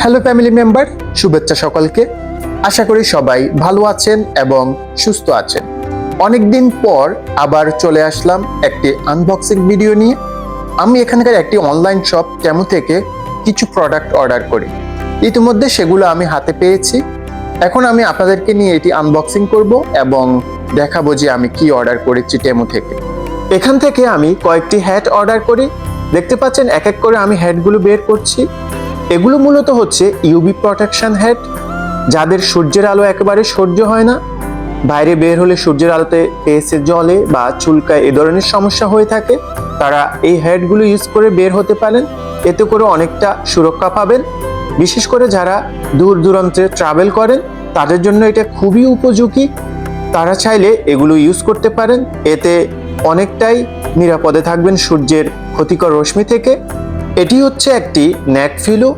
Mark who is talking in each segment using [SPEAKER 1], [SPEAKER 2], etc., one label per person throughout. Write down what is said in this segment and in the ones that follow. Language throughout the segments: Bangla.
[SPEAKER 1] হ্যালো ফ্যামিলি মেম্বার, শুভেচ্ছা সকলকে। আশা করি সবাই ভালো আছেন এবং সুস্থ আছেন। অনেকদিন পর আবার চলে আসলাম একটি আনবক্সিং ভিডিও নিয়ে। আমি এখানকার একটি অনলাইন শপ টেমু থেকে কিছু প্রোডাক্ট অর্ডার করি। ইতিমধ্যে সেগুলো আমি হাতে পেয়েছি। এখন আমি আপনাদেরকে নিয়ে এটি আনবক্সিং করব এবং দেখাবো যে আমি কি অর্ডার করেছি টেমু থেকে। এখান থেকে আমি কয়েকটি হ্যাট অর্ডার করি। দেখতে পাচ্ছেন এক এক করে আমি হ্যাটগুলো বের করছি। এগুলো মূলত হচ্ছে ইউভি প্রোটেকশন হ্যাট, যাদের সূর্যের আলো একেবারে সহ্য হয় না, বাইরে বের হলে সূর্যের আলোতে ফেসে জ্বলে বা চুলকায় এ ধরনের সমস্যা হয়ে থাকে, তারা এই হ্যাটগুলো ইউজ করে বের হতে পারেন। এতে করে অনেকটা সুরক্ষা পাবেন। বিশেষ করে যারা দূর দূরান্তে ট্রাভেল করেন তাদের জন্য এটা খুবই উপযোগী। তারা চাইলে এগুলো ইউজ করতে পারেন। এতে অনেকটাই নিরাপদে থাকবেন সূর্যের ক্ষতিকর রশ্মি থেকে। এটি হচ্ছে একটি নেক পিলো।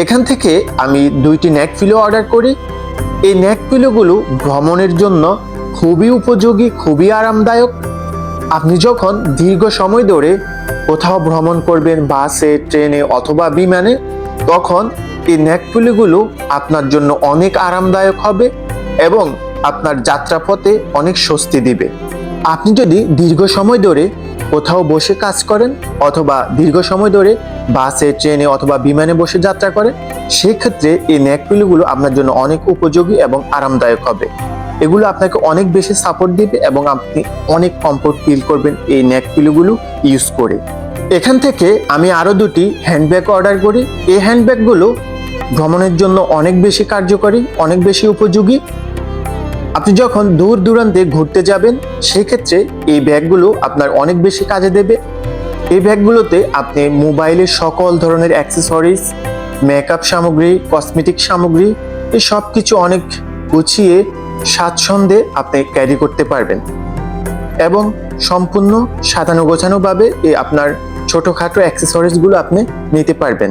[SPEAKER 1] এখান থেকে আমি 2টি নেক পিলো অর্ডার করি। এই নেক পিলোগুলো ভ্রমণের জন্য খুবই উপযোগী, খুবই আরামদায়ক। আপনি যখন দীর্ঘ সময় ধরে কোথাও ভ্রমণ করবেন, বাসে, ট্রেনে অথবা বিমানে, তখন এই নেক পিলোগুলো আপনার জন্য অনেক আরামদায়ক হবে এবং আপনার যাত্রাপথে অনেক স্বস্তি দিবে। আপনি যদি দীর্ঘ সময় ধরে কোথাও বসে কাজ করেন অথবা দীর্ঘ সময় ধরে বাসে, ট্রেনে অথবা বিমানে বসে যাত্রা করেন, সেক্ষেত্রে এই নেক পিলোগুলো আপনার জন্য অনেক উপযোগী এবং আরামদায়ক হবে। এগুলো আপনাকে অনেক বেশি সাপোর্ট দিবে এবং আপনি অনেক কমফোর্ট ফিল করবেন এই নেক পিলোগুলো ইউজ করে। এখান থেকে আমি আরও 2টি হ্যান্ডব্যাগ অর্ডার করি। এই হ্যান্ডব্যাগগুলো ভ্রমণের জন্য অনেক বেশি কার্যকরী, অনেক বেশি উপযোগী। আপনি যখন দূর দূরান্তে ঘুরতে যাবেন, সেক্ষেত্রে এই ব্যাগগুলো আপনার অনেক বেশি কাজে দেবে। এই ব্যাগগুলোতে আপনি মোবাইলের সকল ধরনের অ্যাক্সেসরিজ, মেকআপ সামগ্রী, কসমেটিক সামগ্রী, এই সব কিছু অনেক গুছিয়ে স্বাচ্ছন্দ্যে আপনি ক্যারি করতে পারবেন এবং সম্পূর্ণ সাজানো গোছানোভাবে এই আপনার ছোটোখাটো অ্যাক্সেসরিজগুলো আপনি নিতে পারবেন।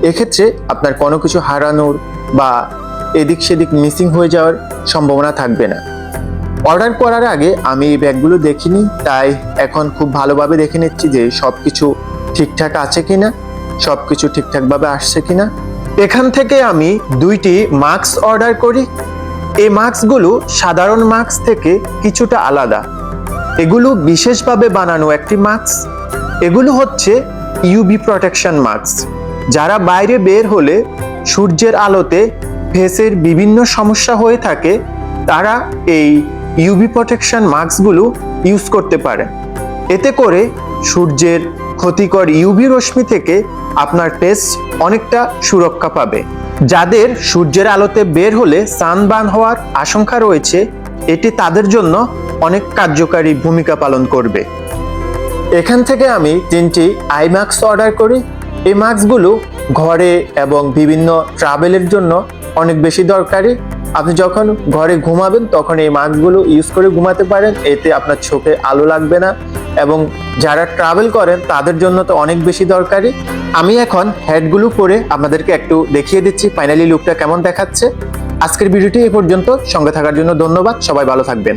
[SPEAKER 1] এক্ষেত্রে আপনার কোনো কিছু হারানোর বা এদিক সেদিক মিসিং হয়ে যাওয়ার সম্ভাবনা থাকবে না। অর্ডার করার আগে আমি এই ব্যাগগুলো দেখিনি, তাই এখন খুব ভালোভাবে দেখে নিচ্ছি যে সব কিছু ঠিকঠাক আছে কিনা, সব কিছু ঠিকঠাকভাবে আসছে কিনা। এখান থেকে আমি 2টি মাস্ক অর্ডার করি। এই মাস্কগুলো সাধারণ মাস্ক থেকে কিছুটা আলাদা। এগুলো বিশেষভাবে বানানো একটি মাস্ক। এগুলো হচ্ছে ইউভি প্রোটেকশন মাস্ক। যারা বাইরে বের হলে সূর্যের আলোতে ফেসের বিভিন্ন সমস্যা হয়ে থাকে, তারা এই ইউভি প্রোটেকশন মাস্কগুলো ইউজ করতে পারে। এতে করে সূর্যের ক্ষতিকর ইউভি রশ্মি থেকে আপনার ফেস অনেকটা সুরক্ষা পাবে। যাদের সূর্যের আলোতে বের হলে সানবার্ন হওয়ার আশঙ্কা রয়েছে, এটি তাদের জন্য অনেক কার্যকারী ভূমিকা পালন করবে। এখান থেকে আমি 3টি আই মাস্ক অর্ডার করি। এই মাস্কগুলো ঘরে এবং বিভিন্ন ট্রাভেলের জন্য অনেক বেশি দরকারি। আপনি যখন ঘরে ঘুমাবেন তখন এই মাস্কগুলো ইউজ করে ঘুমাতে পারেন। এতে আপনার চোখে আলো লাগবে না এবং যারা ট্রাভেল করেন তাদের জন্য তো অনেক বেশি দরকারি। আমি এখন হ্যাটগুলো পরে আপনাদেরকে একটু দেখিয়ে দিচ্ছি ফাইনালি লুকটা কেমন দেখাচ্ছে। আজকের ভিডিওটি এই পর্যন্ত। সঙ্গে থাকার জন্য ধন্যবাদ। সবাই ভালো থাকবেন।